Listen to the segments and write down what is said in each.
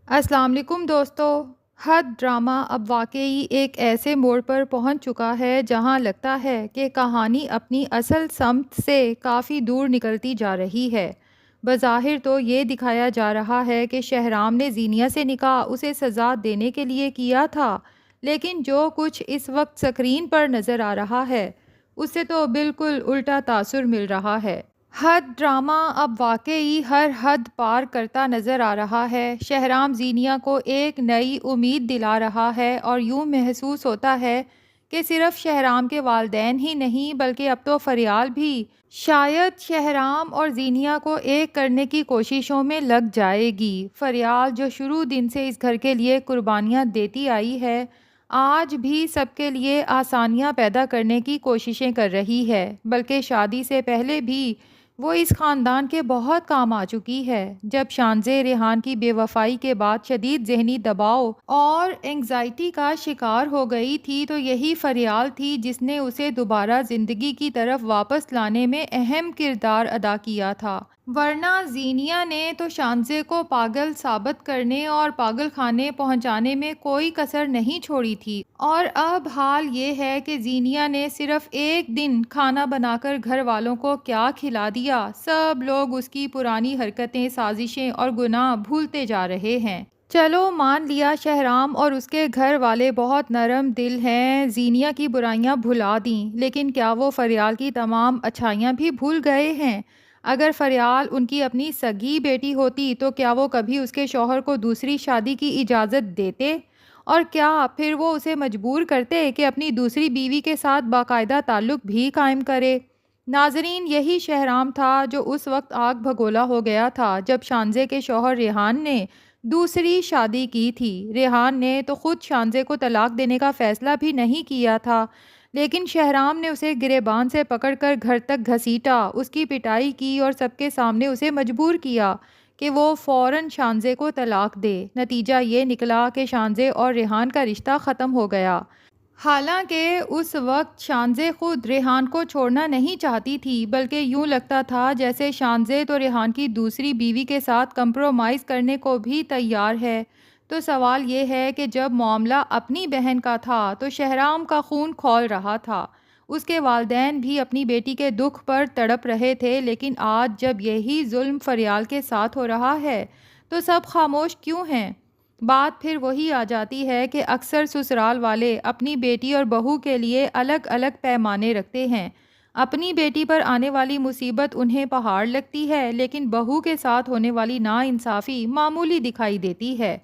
السلام علیکم دوستو۔ حد ڈرامہ اب واقعی ایک ایسے موڑ پر پہنچ چکا ہے جہاں لگتا ہے کہ کہانی اپنی اصل سمت سے کافی دور نکلتی جا رہی ہے۔ بظاہر تو یہ دکھایا جا رہا ہے کہ شہرام نے زینیا سے نکاح اسے سزا دینے کے لیے کیا تھا، لیکن جو کچھ اس وقت سکرین پر نظر آ رہا ہے اس سے تو بالکل الٹا تاثر مل رہا ہے۔ حد ڈرامہ اب واقعی ہر حد پار کرتا نظر آ رہا ہے۔ شہرام زینیا کو ایک نئی امید دلا رہا ہے اور یوں محسوس ہوتا ہے کہ صرف شہرام کے والدین ہی نہیں بلکہ اب تو فریال بھی شاید شہرام اور زینیا کو ایک کرنے کی کوششوں میں لگ جائے گی۔ فریال جو شروع دن سے اس گھر کے لیے قربانیاں دیتی آئی ہے، آج بھی سب کے لیے آسانیاں پیدا کرنے کی کوششیں کر رہی ہے، بلکہ شادی سے پہلے بھی وہ اس خاندان کے بہت کام آ چکی ہے۔ جب شانزے ریحان کی بے وفائی کے بعد شدید ذہنی دباؤ اور انگزائٹی کا شکار ہو گئی تھی تو یہی فریال تھی جس نے اسے دوبارہ زندگی کی طرف واپس لانے میں اہم کردار ادا کیا تھا، ورنہ زینیا نے تو شانزے کو پاگل ثابت کرنے اور پاگل خانے پہنچانے میں کوئی کسر نہیں چھوڑی تھی۔ اور اب حال یہ ہے کہ زینیا نے صرف ایک دن کھانا بنا کر گھر والوں کو کیا کھلا دیا، سب لوگ اس کی پرانی حرکتیں، سازشیں اور گناہ بھولتے جا رہے ہیں۔ چلو مان لیا شہرام اور اس کے گھر والے بہت نرم دل ہیں، زینیا کی برائیاں بھلا دیں، لیکن کیا وہ فریال کی تمام اچھائیاں بھی بھول گئے ہیں؟ اگر فریال ان کی اپنی سگی بیٹی ہوتی تو کیا وہ کبھی اس کے شوہر کو دوسری شادی کی اجازت دیتے؟ اور کیا پھر وہ اسے مجبور کرتے کہ اپنی دوسری بیوی کے ساتھ باقاعدہ تعلق بھی قائم کرے؟ ناظرین، یہی شہرام تھا جو اس وقت آگ بھگولا ہو گیا تھا جب شانزے کے شوہر ریحان نے دوسری شادی کی تھی۔ ریحان نے تو خود شانزے کو طلاق دینے کا فیصلہ بھی نہیں کیا تھا، لیکن شہرام نے اسے گریبان سے پکڑ کر گھر تک گھسیٹا، اس کی پٹائی کی اور سب کے سامنے اسے مجبور کیا کہ وہ فوراً شانزے کو طلاق دے۔ نتیجہ یہ نکلا کہ شانزے اور ریحان کا رشتہ ختم ہو گیا۔ حالانکہ اس وقت شانزے خود ریحان کو چھوڑنا نہیں چاہتی تھی، بلکہ یوں لگتا تھا جیسے شانزے تو ریحان کی دوسری بیوی کے ساتھ کمپرومائز کرنے کو بھی تیار ہے۔ تو سوال یہ ہے کہ جب معاملہ اپنی بہن کا تھا تو شہرام کا خون کھول رہا تھا، اس کے والدین بھی اپنی بیٹی کے دکھ پر تڑپ رہے تھے، لیکن آج جب یہی ظلم فریال کے ساتھ ہو رہا ہے تو سب خاموش کیوں ہیں؟ بات پھر وہی آ جاتی ہے کہ اکثر سسرال والے اپنی بیٹی اور بہو کے لیے الگ الگ پیمانے رکھتے ہیں۔ اپنی بیٹی پر آنے والی مصیبت انہیں پہاڑ لگتی ہے، لیکن بہو کے ساتھ ہونے والی ناانصافی معمولی دکھائی دیتی ہے۔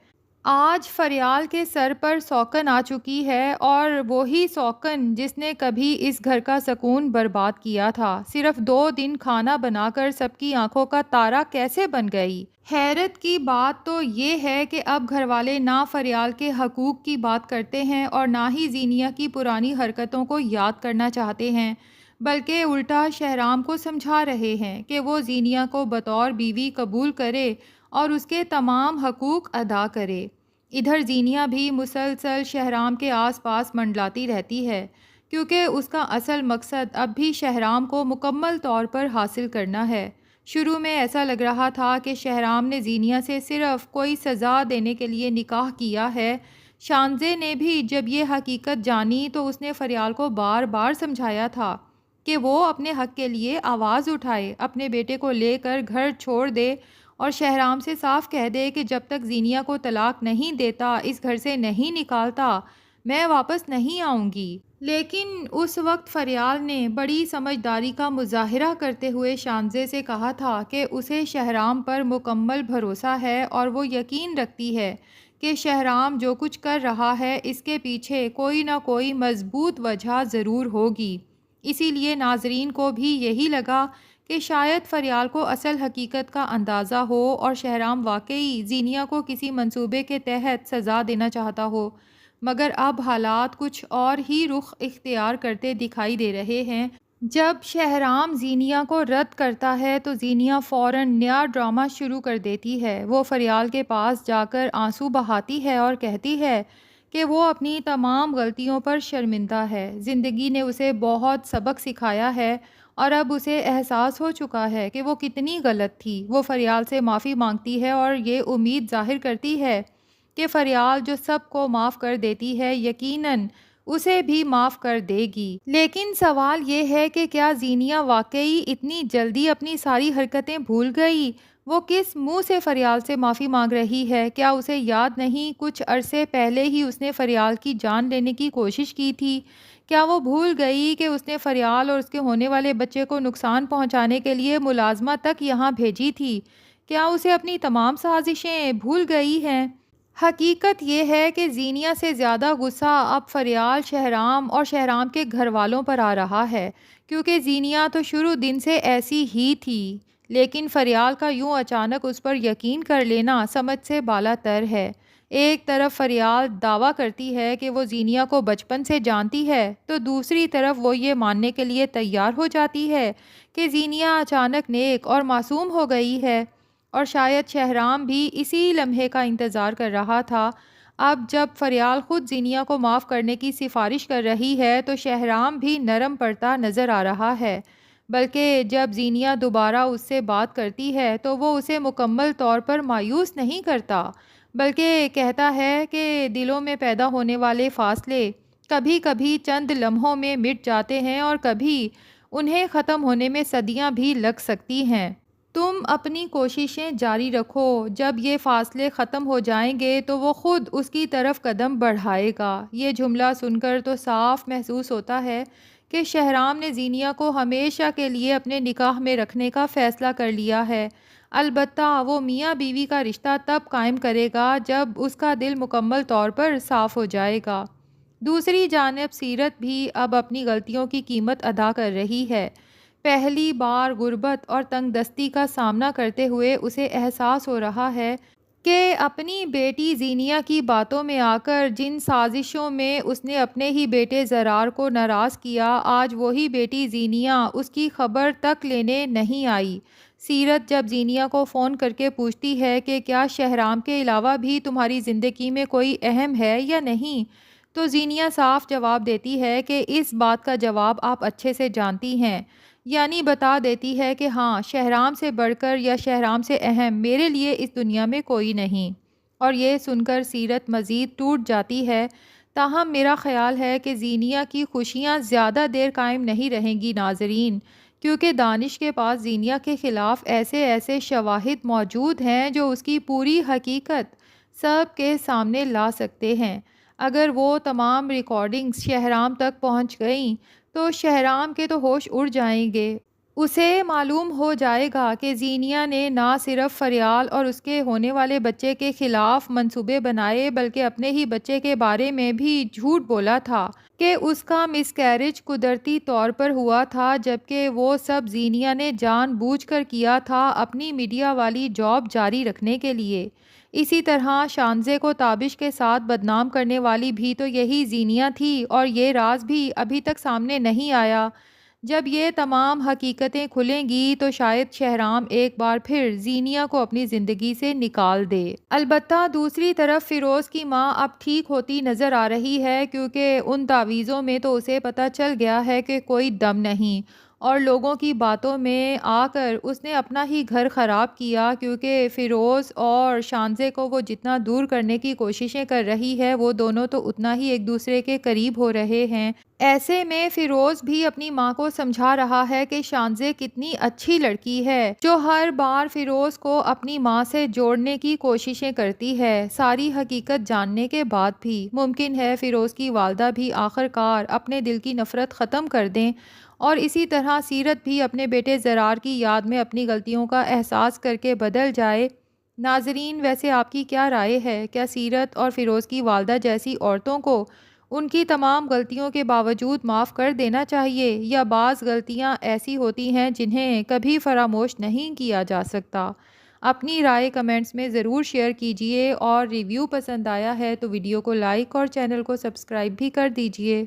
آج فریال کے سر پر سوکن آ چکی ہے، اور وہی سوکن جس نے کبھی اس گھر کا سکون برباد کیا تھا، صرف 2 دن کھانا بنا کر سب کی آنکھوں کا تارا کیسے بن گئی؟ حیرت کی بات تو یہ ہے کہ اب گھر والے نہ فریال کے حقوق کی بات کرتے ہیں اور نہ ہی زینیا کی پرانی حرکتوں کو یاد کرنا چاہتے ہیں، بلکہ الٹا شہرام کو سمجھا رہے ہیں کہ وہ زینیا کو بطور بیوی قبول کرے اور اس کے تمام حقوق ادا کرے۔ ادھر زینیا بھی مسلسل شہرام کے آس پاس منڈلاتی رہتی ہے، کیونکہ اس کا اصل مقصد اب بھی شہرام کو مکمل طور پر حاصل کرنا ہے۔ شروع میں ایسا لگ رہا تھا کہ شہرام نے زینیا سے صرف کوئی سزا دینے کے لیے نکاح کیا ہے۔ شانزے نے بھی جب یہ حقیقت جانی تو اس نے فریال کو بار بار سمجھایا تھا کہ وہ اپنے حق کے لیے آواز اٹھائے، اپنے بیٹے کو لے کر گھر چھوڑ دے اور شہرام سے صاف کہہ دے کہ جب تک زینیا کو طلاق نہیں دیتا، اس گھر سے نہیں نکالتا، میں واپس نہیں آؤں گی۔ لیکن اس وقت فریال نے بڑی سمجھداری کا مظاہرہ کرتے ہوئے شانزے سے کہا تھا کہ اسے شہرام پر مکمل بھروسہ ہے اور وہ یقین رکھتی ہے کہ شہرام جو کچھ کر رہا ہے اس کے پیچھے کوئی نہ کوئی مضبوط وجہ ضرور ہوگی۔ اسی لیے ناظرین کو بھی یہی لگا کہ شاید فریال کو اصل حقیقت کا اندازہ ہو اور شہرام واقعی زینیا کو کسی منصوبے کے تحت سزا دینا چاہتا ہو، مگر اب حالات کچھ اور ہی رخ اختیار کرتے دکھائی دے رہے ہیں۔ جب شہرام زینیا کو رد کرتا ہے تو زینیا فوراً نیا ڈرامہ شروع کر دیتی ہے۔ وہ فریال کے پاس جا کر آنسو بہاتی ہے اور کہتی ہے کہ وہ اپنی تمام غلطیوں پر شرمندہ ہے۔ زندگی نے اسے بہت سبق سکھایا ہے اور اب اسے احساس ہو چکا ہے کہ وہ کتنی غلط تھی۔ وہ فریال سے معافی مانگتی ہے اور یہ امید ظاہر کرتی ہے کہ فریال جو سب کو معاف کر دیتی ہے یقیناً اسے بھی معاف کر دے گی۔ لیکن سوال یہ ہے کہ کیا زینیا واقعی اتنی جلدی اپنی ساری حرکتیں بھول گئی؟ وہ کس منہ سے فریال سے معافی مانگ رہی ہے؟ کیا اسے یاد نہیں کچھ عرصے پہلے ہی اس نے فریال کی جان لینے کی کوشش کی تھی؟ کیا وہ بھول گئی کہ اس نے فریال اور اس کے ہونے والے بچے کو نقصان پہنچانے کے لیے ملازمہ تک یہاں بھیجی تھی؟ کیا اسے اپنی تمام سازشیں بھول گئی ہیں؟ حقیقت یہ ہے کہ زینیا سے زیادہ غصہ اب فریال، شہرام اور شہرام کے گھر والوں پر آ رہا ہے، کیونکہ زینیا تو شروع دن سے ایسی ہی تھی، لیکن فریال کا یوں اچانک اس پر یقین کر لینا سمجھ سے بالا تر ہے۔ ایک طرف فریال دعویٰ کرتی ہے کہ وہ زینیا کو بچپن سے جانتی ہے، تو دوسری طرف وہ یہ ماننے کے لیے تیار ہو جاتی ہے کہ زینیا اچانک نیک اور معصوم ہو گئی ہے، اور شاید شہرام بھی اسی لمحے کا انتظار کر رہا تھا۔ اب جب فریال خود زینیا کو معاف کرنے کی سفارش کر رہی ہے تو شہرام بھی نرم پڑتا نظر آ رہا ہے، بلکہ جب زینیا دوبارہ اس سے بات کرتی ہے تو وہ اسے مکمل طور پر مایوس نہیں کرتا، بلکہ کہتا ہے کہ دلوں میں پیدا ہونے والے فاصلے کبھی کبھی چند لمحوں میں مٹ جاتے ہیں اور کبھی انہیں ختم ہونے میں صدیاں بھی لگ سکتی ہیں۔ تم اپنی کوششیں جاری رکھو، جب یہ فاصلے ختم ہو جائیں گے تو وہ خود اس کی طرف قدم بڑھائے گا۔ یہ جملہ سن کر تو صاف محسوس ہوتا ہے کہ شہرام نے زینیا کو ہمیشہ کے لیے اپنے نکاح میں رکھنے کا فیصلہ کر لیا ہے۔ البتہ وہ میاں بیوی کا رشتہ تب قائم کرے گا جب اس کا دل مکمل طور پر صاف ہو جائے گا۔ دوسری جانب سیرت بھی اب اپنی غلطیوں کی قیمت ادا کر رہی ہے۔ پہلی بار غربت اور تنگ دستی کا سامنا کرتے ہوئے اسے احساس ہو رہا ہے کہ اپنی بیٹی زینیا کی باتوں میں آ کر جن سازشوں میں اس نے اپنے ہی بیٹے زرار کو ناراض کیا، آج وہی بیٹی زینیا اس کی خبر تک لینے نہیں آئی۔ سیرت جب زینیا کو فون کر کے پوچھتی ہے کہ کیا شہرام کے علاوہ بھی تمہاری زندگی میں کوئی اہم ہے یا نہیں، تو زینیا صاف جواب دیتی ہے کہ اس بات کا جواب آپ اچھے سے جانتی ہیں، یعنی بتا دیتی ہے کہ ہاں، شہرام سے بڑھ کر یا شہرام سے اہم میرے لیے اس دنیا میں کوئی نہیں۔ اور یہ سن کر سیرت مزید ٹوٹ جاتی ہے۔ تاہم میرا خیال ہے کہ زینیا کی خوشیاں زیادہ دیر قائم نہیں رہیں گی ناظرین، کیونکہ دانش کے پاس زینیا کے خلاف ایسے شواہد موجود ہیں جو اس کی پوری حقیقت سب کے سامنے لا سکتے ہیں۔ اگر وہ تمام ریکارڈنگز شہرام تک پہنچ گئیں تو شہرام کے تو ہوش اڑ جائیں گے۔ اسے معلوم ہو جائے گا کہ زینیا نے نہ صرف فریال اور اس کے ہونے والے بچے کے خلاف منصوبے بنائے بلکہ اپنے ہی بچے کے بارے میں بھی جھوٹ بولا تھا کہ اس کا مس کیرج قدرتی طور پر ہوا تھا، جبکہ وہ سب زینیا نے جان بوجھ کر کیا تھا اپنی میڈیا والی جاب جاری رکھنے کے لیے۔ اسی طرح شانزے کو تابش کے ساتھ بدنام کرنے والی بھی تو یہی زینیا تھی، اور یہ راز بھی ابھی تک سامنے نہیں آیا۔ جب یہ تمام حقیقتیں کھلیں گی تو شاید شہرام ایک بار پھر زینیا کو اپنی زندگی سے نکال دے۔ البتہ دوسری طرف فیروز کی ماں اب ٹھیک ہوتی نظر آ رہی ہے، کیونکہ ان تعویذوں میں تو اسے پتہ چل گیا ہے کہ کوئی دم نہیں، اور لوگوں کی باتوں میں آ کر اس نے اپنا ہی گھر خراب کیا، کیونکہ فیروز اور شانزے کو وہ جتنا دور کرنے کی کوششیں کر رہی ہے وہ دونوں تو اتنا ہی ایک دوسرے کے قریب ہو رہے ہیں۔ ایسے میں فیروز بھی اپنی ماں کو سمجھا رہا ہے کہ شانزے کتنی اچھی لڑکی ہے، جو ہر بار فیروز کو اپنی ماں سے جوڑنے کی کوششیں کرتی ہے۔ ساری حقیقت جاننے کے بعد بھی ممکن ہے فیروز کی والدہ بھی آخر کار اپنے دل کی نفرت ختم کر دیں، اور اسی طرح سیرت بھی اپنے بیٹے زرار کی یاد میں اپنی غلطیوں کا احساس کر کے بدل جائے۔ ناظرین، ویسے آپ کی کیا رائے ہے؟ کیا سیرت اور فیروز کی والدہ جیسی عورتوں کو ان کی تمام غلطیوں کے باوجود معاف کر دینا چاہیے، یا بعض غلطیاں ایسی ہوتی ہیں جنہیں کبھی فراموش نہیں کیا جا سکتا؟ اپنی رائے کمنٹس میں ضرور شیئر کیجیے، اور ریویو پسند آیا ہے تو ویڈیو کو لائک اور چینل کو سبسکرائب بھی کر دیجیے۔